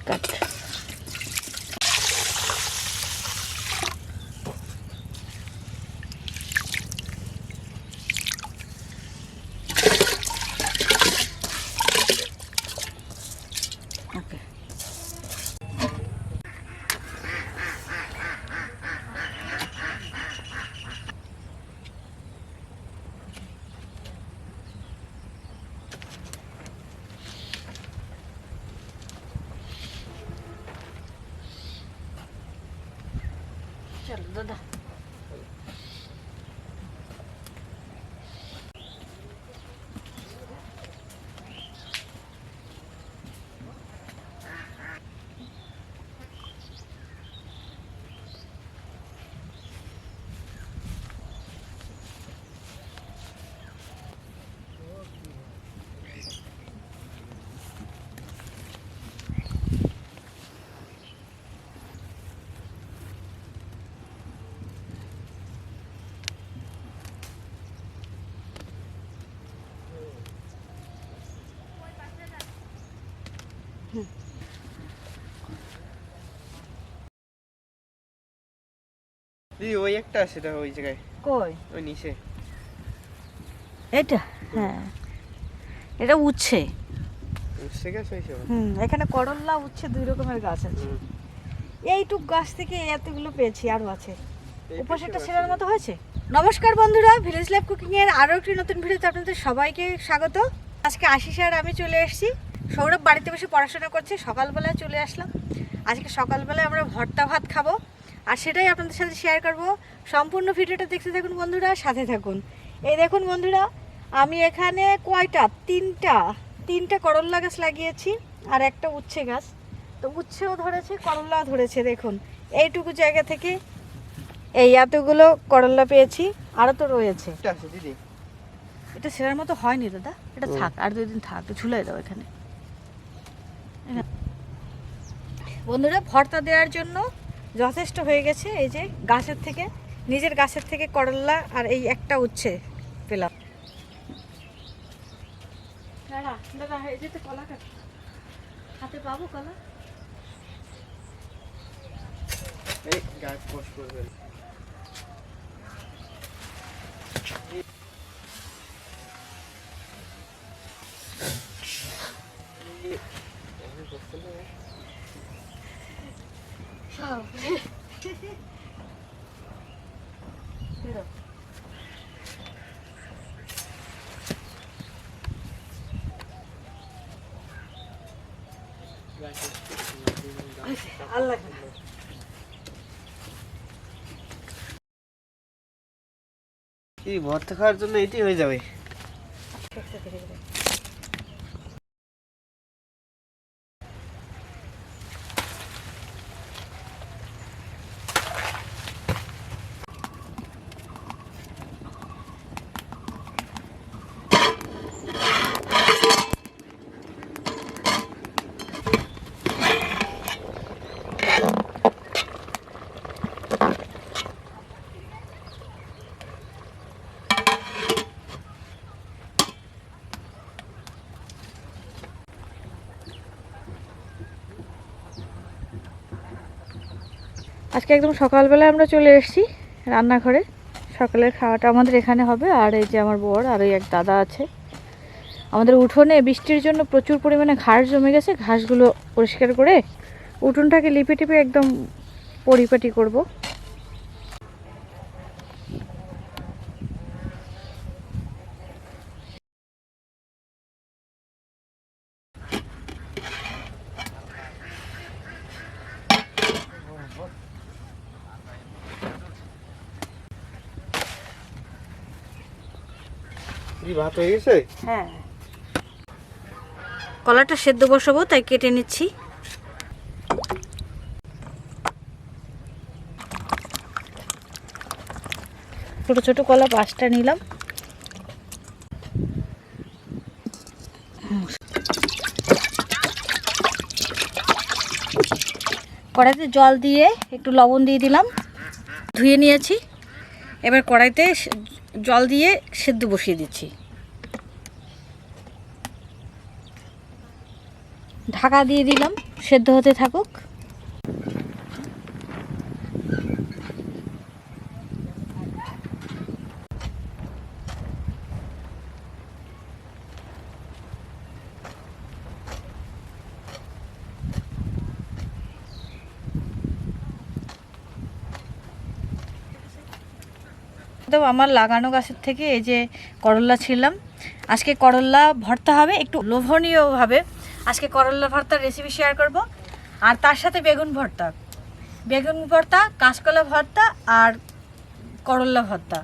কাট। ওকে, চলো দাদা। ওই একটা আছে ওই জায়গায়। কই? ওই নিচে। এটা? হ্যাঁ, এটা উচ্ছে। উচ্ছে গাছ হয়েছে? এখানে করল্লা উচ্ছে দুই রকমের গাছ আছে। এইটুক গাছ থেকে এতগুলো পেয়েছি, আরো আছে। উপসেটা ছেলের মতো হয়েছে। নমস্কার বন্ধুরা, ভিলেজ লাইফ কুকিং এর আরো একটি নতুন ভিডিওতে আপনাদের সবাইকে স্বাগত। আজকে আশিস আর আমি চলে এসেছি। সৌরভ বাড়িতে বসে পড়াশোনা করছে, সকালবেলায় চলে আসলাম। আজকে সকালবেলায় আমরা ভর্তা ভাত খাবো, আর সেটাই আপনাদের সাথে শেয়ার করব। সম্পূর্ণ ভিডিওটা দেখতে থাকুন বন্ধুরা, সাথে থাকুন। এই দেখুন বন্ধুরা, আমি এখানে কয়টা তিনটা করল্লা গাছ লাগিয়েছি আর একটা উচ্ছে গাছ। তো উচ্ছেও ধরেছে, করল্লাও ধরেছে। দেখুন এইটুকু জায়গা থেকে এই এতগুলো করল্লা পেয়েছি, আরও তো রয়েছে। দিদি এটা সেরার মতো হয়নি দাদা, এটা থাক, আর 2 দিন থাক, ঝুলাই দাও এখানে। বন্ধুরা, ভর্তা দেওয়ার জন্য যথেষ্ট হয়ে গেছে। এই যে গাছের থেকে, নিজের গাছের থেকে করল্লা আর এই একটা উচ্ছে পেলাম। দাদা এই যে কলা কাট, হাতে পাবো কলা? এই গাছ পোষ করবেন। আল্লাহ এই ভর্তা খাওয়ার জন্য এটি হয়ে যাবে। আজকে একদম সকালবেলায় আমরা চলে এসেছি রান্নাঘরে। সকালের খাওয়াটা আমাদের এখানে হবে। আর এই যে আমার বর আর ওই এক দাদা আছে। আমাদের উঠোনে বৃষ্টির জন্য প্রচুর পরিমাণে ঘাস জমে গেছে, ঘাসগুলো পরিষ্কার করে উঠোনটাকে লিপে টিপে একদম পরিপাটি করব। ভাত হয়ে গেছে? হ্যাঁ, কলাটা সেদ্ধ বসাবো, তাই কেটে নিচ্ছি। ছোট ছোট কলা 5টা নিলাম। কড়াইতে জল দিয়ে একটু লবণ দিয়ে দিলাম, ধুয়ে নিয়েছি। এবার কড়াইতে জল দিয়ে সেদ্ধ বসিয়ে দিচ্ছি। ঢাকা দিয়ে দিলাম সেদ্ধ হতে থাকুক। তো আমার লাগানো গাছের থেকে এই যে করলা ছিলাম, আজকে করলা ভর্তা হবে একটু লোভনীয়ভাবে। আজকে করলা ভর্তার রেসিপি শেয়ার করব, আর তার সাথে বেগুন ভর্তা, কাঁচকলা ভর্তা আর করলা ভর্তা।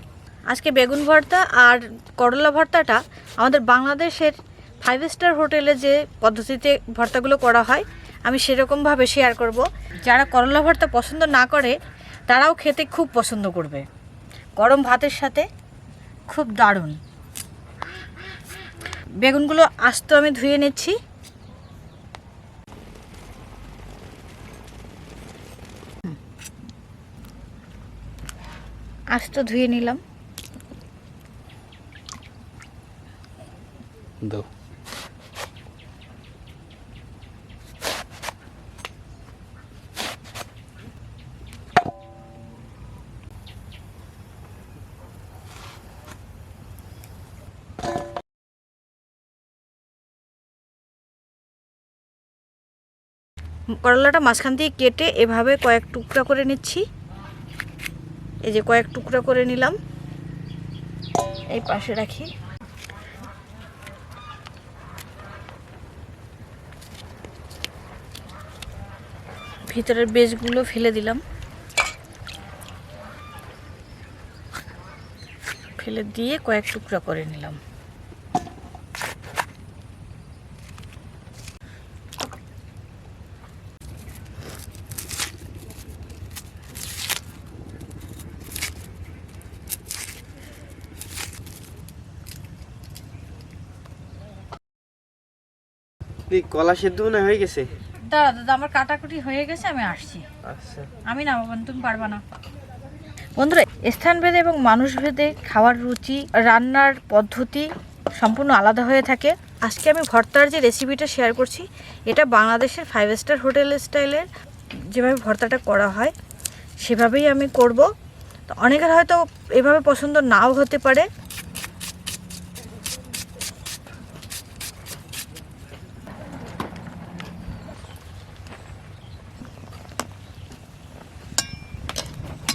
আজকে বেগুন ভর্তা আর করলা ভর্তাটা আমাদের বাংলাদেশের 5 স্টার হোটেলে যে পদ্ধতিতে ভর্তাগুলো করা হয় আমি সেরকমভাবে শেয়ার করব। যারা করলা ভর্তা পছন্দ না করে তারাও খেতে খুব পছন্দ করবে, গরম ভাতের সাথে খুব দারুণ। বেগুনগুলো আস্ত আমি ধুয়ে নিচ্ছি। আস্ত ধুয়ে নিলাম। দাও। করলাটা মাঝখান দিয়ে কেটে এভাবে কয়েক টুকরা করে নিচ্ছি। এই যে কয়েক টুকরা করে নিলাম, এই পাশে রাখি। ভিতরের বেজগুলো ফেলে দিলাম, ফেলে দিয়ে কয়েক টুকরা করে নিলাম। কলা সেদ্ধ না হয়ে গেছে? দাদা দাদা আমার কাটাকুটি হয়ে গেছে, আমি আসছি। আচ্ছা, আমি না বাবা, তুমি পারবা না। বন্ধুরা, স্থানভেদে এবং মানুষভেদে খাওয়ার রুচি, রান্নার পদ্ধতি সম্পূর্ণ আলাদা হয়ে থাকে। আজকে আমি ভর্তার যে রেসিপিটা শেয়ার করছি এটা বাংলাদেশের 5 স্টার হোটেল স্টাইলের যেভাবে ভর্তাটা করা হয় সেভাবেই আমি করব। তো অনেকের হয়তো এভাবে পছন্দ নাও হতে পারে।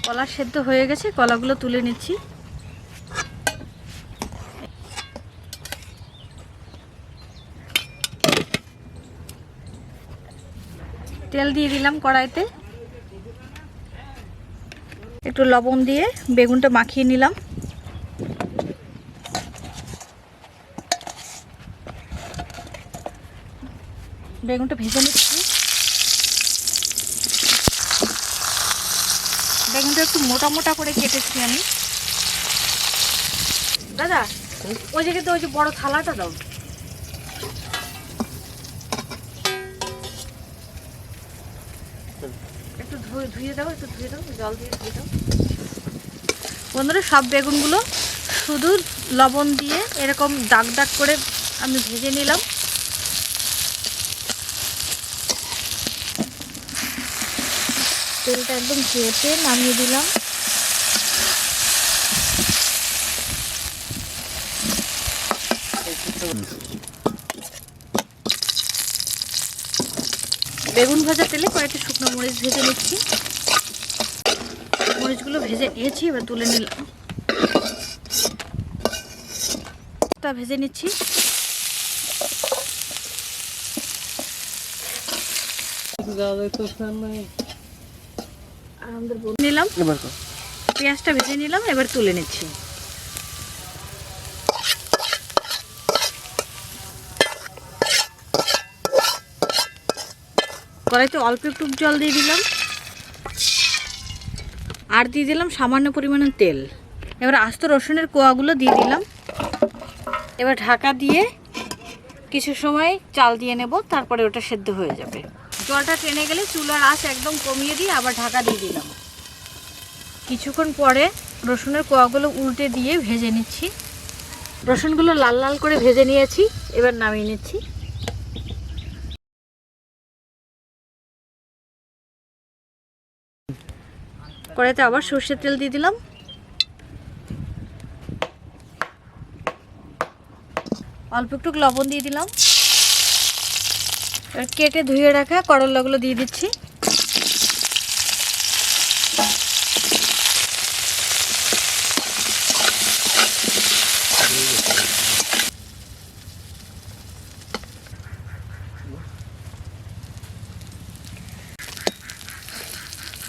কলা সেদ্ধ হয়ে গেছে, কলাগুলো তুলে নিচ্ছি। তেল দিয়ে দিলাম কড়াইতে, একটু লবণ দিয়ে বেগুনটা মাখিয়ে নিলাম। বেগুনটা ভেজে নিচ্ছি। বেগুনটা একটু মোটা মোটা করে কেটেছি আমি। দাদা ওই জায়গাতে ওই যে বড় থালাটা দাও। একটু ধুয়ে দাও, জল দিয়ে ধুয়ে দাও। বন্ধুরা, সব বেগুনগুলো শুধু লবণ দিয়ে এরকম দাগ দাগ করে আমি ভেজে নিলাম। তেলটা একদম চেপে নামিয়ে দিলাম। বেগুন ভাজা তেলে কয়েকটা শুকনো মরিচ ভেজে নিচ্ছি। মরিচগুলো ভেজে নিয়েছি, এবার তুলে নিলাম। তা ভেজে নিচ্ছি। নিলাম, পেঁয়াজটা ভেজে নিলাম, এবার তুলে নিচ্ছি। কড়াইতে অল্প একটু জল দিয়ে দিলাম, আর দিয়ে দিলাম সামান্য পরিমাণে তেল। এবার আস্ত রসুনের কোয়াগুলো দিয়ে দিলাম। এবার ঢাকা দিয়ে কিছু সময় চাল দিয়ে নেব, তারপরে ওটা সেদ্ধ হয়ে যাবে। জলটা টেনে গেলে চুলার আঁচ একদম কমিয়ে দিয়ে আবার ঢাকা দিয়ে দিলাম। কিছুক্ষণ পরে রসুনের কোয়াগুলো উল্টে দিয়ে ভেজে নিচ্ছি। রসুনগুলো লাল লাল করে ভেজে নিয়েছি, এবার নামিয়ে নিচ্ছি। কড়াইতে আবার সর্ষের তেল দিয়ে দিলাম। অল্প একটু লবণ দিয়ে দিলাম। এবার কেটে ধুয়ে রাখা করলাগুলো দিয়ে দিচ্ছি।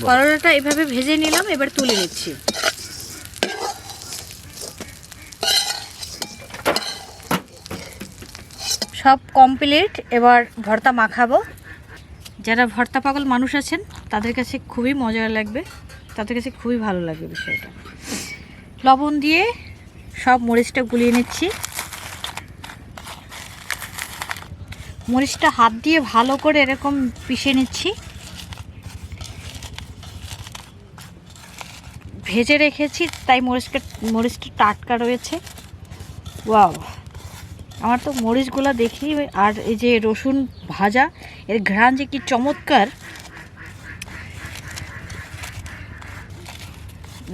করলাটা এভাবে ভেজে নিলাম, এবার তুলে নিচ্ছি। সব কমপ্লিট, এবার ভর্তা মাখাবো। যারা ভর্তা পাগল মানুষ আছেন তাদের কাছে খুবই মজা লাগবে, তাদের কাছে খুবই ভালো লাগবে বিষয়টা। লবণ দিয়ে সব মরিচটা গুলিয়ে নিচ্ছি। মরিচটা হাত দিয়ে ভালো করে এরকম পিষে নিচ্ছি। ভেজে রেখেছি তাই মরিচটা টাটকা রয়েছে। ওয়াও, আমার তো মরিচগুলো দেখি, আর এই যে রসুন ভাজা, এর ঘ্রাণ যে কি চমৎকার।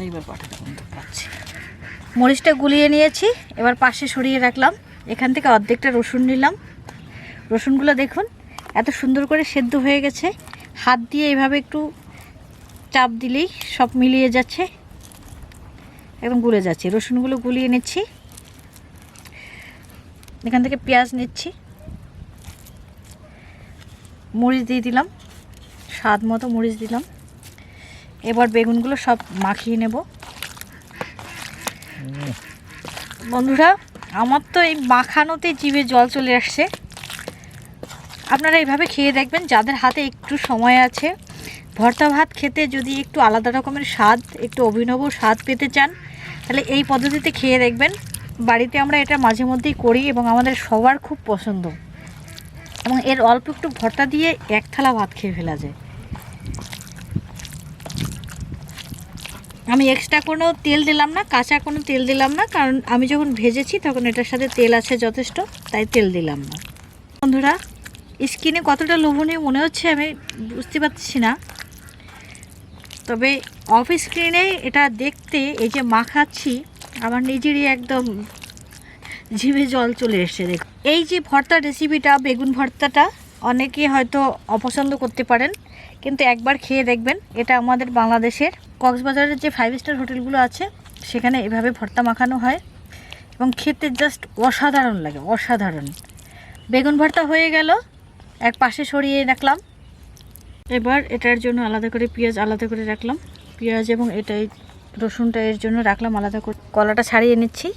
এইবার পাঠাতে পাচ্ছি। মরিচটা গুলিয়ে নিয়েছি, এবার পাশে সরিয়ে রাখলাম। এখান থেকে অর্ধেকটা রসুন নিলাম। রসুনগুলো দেখুন এত সুন্দর করে সেদ্ধ হয়ে গেছে। হাত দিয়ে এভাবে একটু চাপ দিলেই সব মিলিয়ে যাচ্ছে, একদম গুলে যাচ্ছে। রসুনগুলো গুলিয়ে নিচ্ছি। এখান থেকে পেঁয়াজ নিচ্ছি, মরিচ দিয়ে দিলাম, স্বাদ মতো মরিচ দিলাম। এবার বেগুনগুলো সব মাখিয়ে নেব। বন্ধুরা, আমার তো এই মাখানোতে জিভে জল চলে আসছে। আপনারা এইভাবে খেয়ে দেখবেন, যাদের হাতে একটু সময় আছে। ভর্তা ভাত খেতে যদি একটু আলাদা রকমের স্বাদ, একটু অভিনব স্বাদ পেতে চান, তাহলে এই পদ্ধতিতে খেয়ে দেখবেন। বাড়িতে আমরা এটা মাঝে মধ্যেই করি এবং আমাদের সবার খুব পছন্দ, এবং এর অল্প একটু ভর্তা দিয়ে এক থালা ভাত খেয়ে ফেলা যায়। আমি এক্সট্রা কোনো তেল দিলাম না, কাঁচা কোনো তেল দিলাম না, কারণ আমি যখন ভেজেছি তখন এটার সাথে তেল আছে যথেষ্ট, তাই তেল দিলাম না। বন্ধুরা, স্কিনে কতটা লোভনীয় মনে হচ্ছে আমি বুঝতে পারছি না, তবে অফ স্ক্রিনে এটা দেখতে, এই যে মাখাচ্ছি, আমার নিজেরই একদম জিভে জল চলে এসছে। দেখ, এই যে ভর্তার রেসিপিটা, বেগুন ভর্তাটা অনেকে হয়তো অপছন্দ করতে পারেন, কিন্তু একবার খেয়ে দেখবেন। এটা আমাদের বাংলাদেশের কক্সবাজারের যে 5 স্টার হোটেলগুলো আছে সেখানে এভাবে ভর্তা মাখানো হয় এবং খেতে জাস্ট অসাধারণ লাগে, অসাধারণ। বেগুন ভর্তা হয়ে গেল, এক পাশে সরিয়ে রাখলাম। এবার এটার জন্য আলাদা করে পেঁয়াজ আলাদা করে রাখলাম। পেঁয়াজ এবং এটাই রসুনটা এর জন্য রাখলাম আলাদা করে। কলাটা ছাড়িয়ে নিচ্ছি।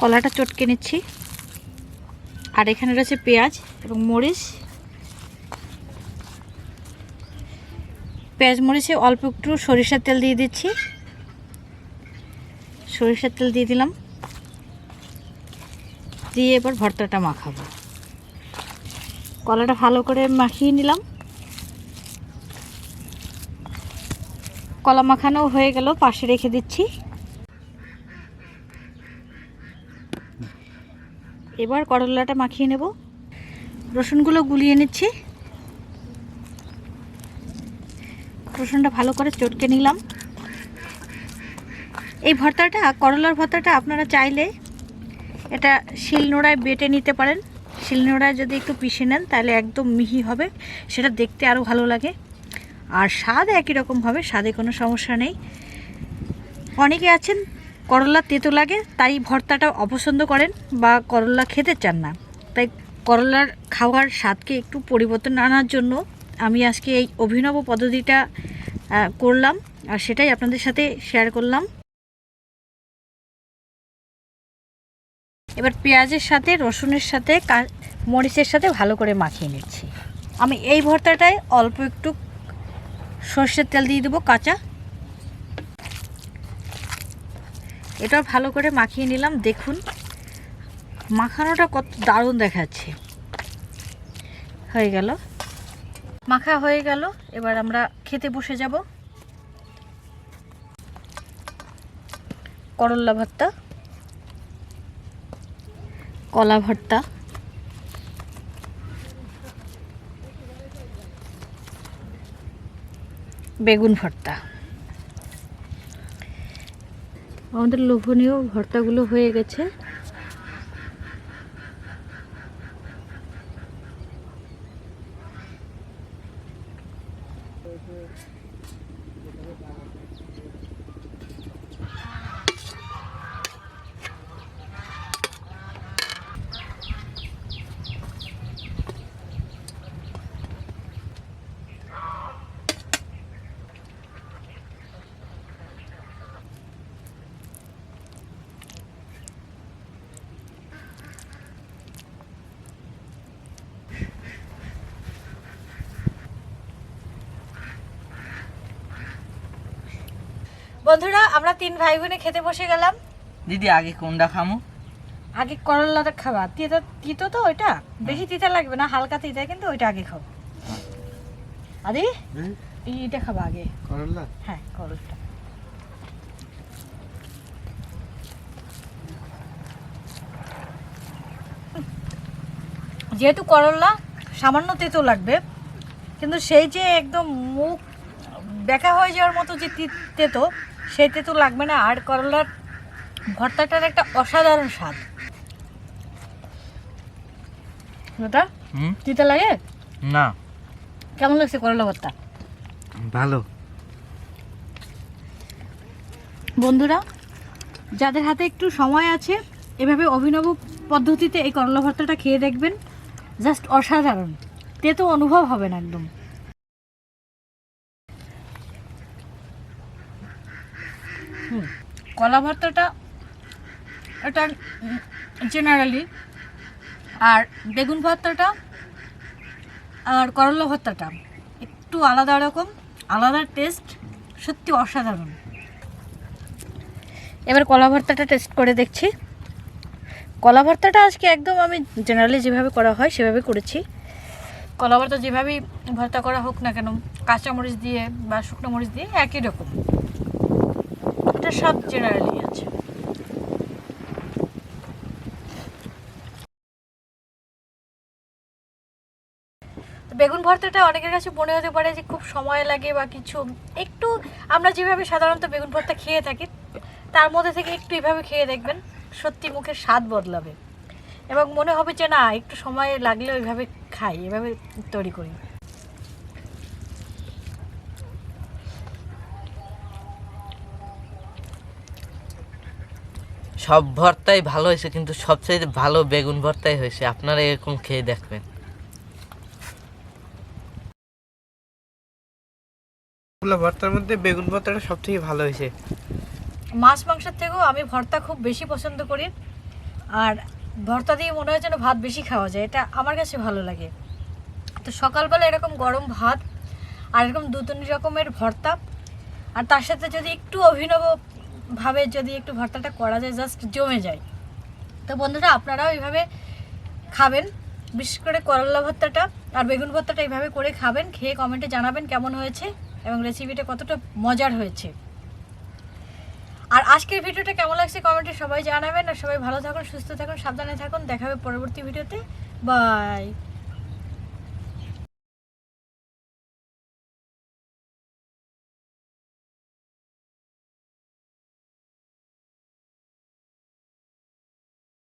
কলাটা চটকে নিচ্ছি। আর এখানে রয়েছে পেঁয়াজ এবং মরিচ। পেঁয়াজ মরিচে অল্প একটু সরিষার তেল দিয়ে দিচ্ছি। সরিষার তেল দিয়ে দিলাম, দিয়ে এবার ভর্তাটা মাখাবো। কলাটা ভালো করে মাখিয়ে নিলাম। কলা মাখানো হয়ে গেল, পাশে রেখে দিচ্ছি। এবার করলাটা মাখিয়ে নেব। রসুনগুলো গুলিয়ে নিচ্ছি। রসুনটা ভালো করে চটকে নিলাম। এই ভর্তাটা, করলার ভর্তাটা আপনারা চাইলে এটা শিলনোড়ায় বেটে নিতে পারেন। শিলনোড়ায় যদি একটু পিষে নেন তাহলে একদম মিহি হবে, সেটা দেখতে আরও ভালো লাগে। আর স্বাদ একই রকম হবে, স্বাদে কোনো সমস্যা নেই। অনেকে আছেন করলা তেতো লাগে তাই ভর্তাটা অপছন্দ করেন বা করলা খেতে চান না, তাই করলার খাওয়ার স্বাদকে একটু পরিবর্তন আনার জন্য আমি আজকে এই অভিনব পদ্ধতিটা করলাম, আর সেটাই আপনাদের সাথে শেয়ার করলাম। এবার পেঁয়াজের সাথে, রসুনের সাথে, মরিচের সাথে ভালো করে মাখিয়ে নিচ্ছি। আমি এই ভর্তাটায় অল্প একটু সর্ষের তেল দিয়ে দেবো কাঁচা। এটা ভালো করে মাখিয়ে নিলাম। দেখুন মাখানোটা কত দারুণ দেখাচ্ছে। হয়ে গেল, মাখা হয়ে গেল। এবার আমরা খেতে বসে যাব। করলা ভর্তা, কলা ভর্তা, বেগুন ভর্তা। আমাদের লোভনীয় ভর্তাগুলো হয়ে গেছে। বন্ধুরা আমরা 3 ভাই বোনে খেতে বসে গেলাম। দিদি আগে কোনটা খামো? আগে করলাটা খাবা। তিতো তিতো তো ওইটা বেশি তিতা লাগবে না, হালকা তিতা, কিন্তু ওইটা আগে খাও। আদি এইটা খাবা আগে, করলা। হ্যাঁ করলাটা। যেহেতু করলা সামান্য তেতো লাগবে, কিন্তু সেই যে একদম মুখ বেঁকা হয়ে যাওয়ার মতো যে তেতো, সেই তেতো লাগবে না। আর করলার ভর্তাটার একটা অসাধারণ স্বাদ। ওটা তিতা লাগে না? কেমন লাগছে করলা ভর্তা? ভালো। বন্ধুরা যাদের হাতে একটু সময় আছে, এভাবে অভিনব পদ্ধতিতে এই করলা ভর্তাটা খেয়ে দেখবেন, জাস্ট অসাধারণ। তেতো অনুভব হবে না একদম। কলা ভর্তাটা এটা জেনারেলি, আর বেগুন ভর্তাটা আর করলা ভর্তাটা একটু আলাদা রকম, আলাদা টেস্ট, সত্যি অসাধারণ। এবার কলা ভর্তাটা টেস্ট করে দেখছি। কলা ভর্তাটা আজকে একদম আমি জেনারেলি যেভাবে করা হয় সেভাবে করেছি। কলা ভর্তা যেভাবেই ভর্তা করা হোক না কেন, কাঁচামরিচ দিয়ে বা শুকনো মরিচ দিয়ে একই রকম, এটা স্বাদ জেনারেলি আছে। বেগুন ভর্তাটা অনেকের কাছে মনে হতে পারে যে খুব সময় লাগে বা কিছু, একটু আমরা যেভাবে সাধারণত বেগুন ভর্তা খেয়ে থাকি তার মধ্যে থেকে একটু এভাবে খেয়ে দেখবেন, সত্যি মুখের স্বাদ বদলাবে এবং মনে হবে যে না, একটু সময় লাগলেও এইভাবে খাই, এভাবে তৈরি করি। সব ভর্তাই ভালো হয়েছে, কিন্তু সবচেয়ে ভালো বেগুন ভর্তাই হয়েছে। আপনারা এরকম খেয়ে দেখবেন। ভর্তার মধ্যে বেগুন ভর্তাটা সব থেকে ভালো হয়েছে। মাছ মাংসের থেকেও আমি ভর্তা খুব বেশি পছন্দ করি, আর ভর্তা দিয়ে মনে হয় যেন ভাত বেশি খাওয়া যায়, এটা আমার কাছে ভালো লাগে। তো সকালবেলা এরকম গরম ভাত আর এরকম 2-3 রকমের ভর্তা, আর তার সাথে যদি একটু অভিনবভাবে যদি একটু ভর্তাটা করা যায়, জাস্ট জমে যায়। তো বন্ধুরা আপনারাও এইভাবে খাবেন, বিশেষ করে করলা ভর্তাটা আর বেগুন ভর্তাটা এইভাবে করে খাবেন, খেয়ে কমেন্টে জানাবেন কেমন হয়েছে এবং রেসিপিটা কতটা মজার হয়েছে। আর আজকের ভিডিওটা কেমন লাগছে কমেন্টে সবাই জানাবেন। আর সবাই ভালো থাকুন, সুস্থ থাকুন, সাবধানে থাকুন। দেখা হবে পরবর্তী ভিডিওতে। বাই।